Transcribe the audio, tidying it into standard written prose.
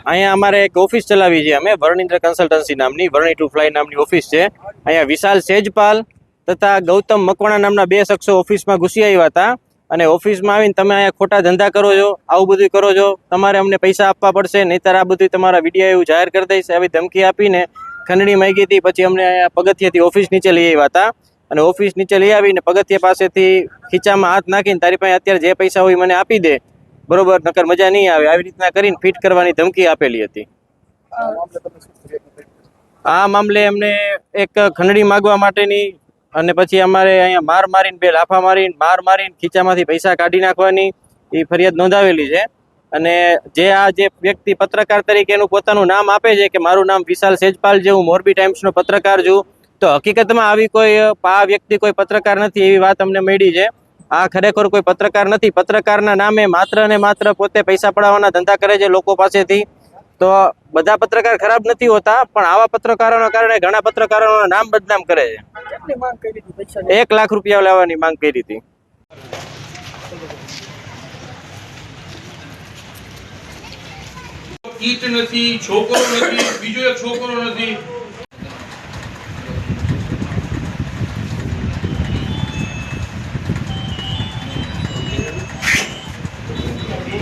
અહીંયા અમારે એક ઓફિસ ચલાવી છે અમે, વર્ણિન્દ્ર કન્સલ્ટન્સી નામની, વર્ણી ટુ ફ્લાય નામની ઓફિસ છે. અહીંયા વિશાલ સેજપાલ તથા ગૌતમ મકવાણા નામના બે શખ્સો ઓફિસમાં ઘૂસી આવ્યા હતા અને ઓફિસમાં આવીને તમે અહીંયા ખોટા ધંધા કરો છો, આવું બધું કરો છો, તમારે અમને પૈસા આપવા પડશે, નહીંતર આ બધું તમારા વિડીયો એવું જાહેર કરી દઈશ, આવી ધમકી આપીને ખંડણી માંગી હતી. પછી અમને અહીંયા પગથિયાથી ઓફિસ નીચે લઈ આવ્યા હતા અને ઓફિસ નીચે લઈ આવીને પગથિયા પાસેથી ખીચામાં હાથ નાખીને તારી પાસે અત્યારે જે પૈસા હોય મને આપી દે, બરોબર, નકર મજા નહીં આવે, આવી રીતના કરીને ફિટ કરવાની ધમકી આપેલી હતી. આ મામલે એમને એક ખંડણી માગવા માટેની અને પછી અમારે અહીંયા માર મારીને, બે લાફા મારીને ખીચામાંથી પૈસા કાઢી નાખવાની એ ફરિયાદ નોંધાવેલી છે. અને જે વ્યક્તિ પત્રકાર તરીકે એનું પોતાનું નામ આપે છે કે મારું નામ વિશાલ સેજપાલ છે, હું મોરબી ટાઈમ્સનો પત્રકાર છું, તો હકીકતમાં આવી કોઈ આ વ્યક્તિ કોઈ પત્રકાર નથી એવી વાત અમને મળી છે. આ ખરેખર કોઈ પત્રકાર નથી. પત્રકારના નામે માત્ર ને માત્ર પોતે પૈસા પડાવવાના ધંધા કરે છે લોકો પાસેથી. તો બધા પત્રકાર ખરાબ નથી હોતા, પણ આવા પત્રકારોના કારણે ઘણા પત્રકારોનું નામ બદનામ કરે છે. 1 લાખ રૂપિયા લેવાની માંગ કરી હતી. કીટ નથી, છોકરો નથી, બીજો એક છોકરો નથી,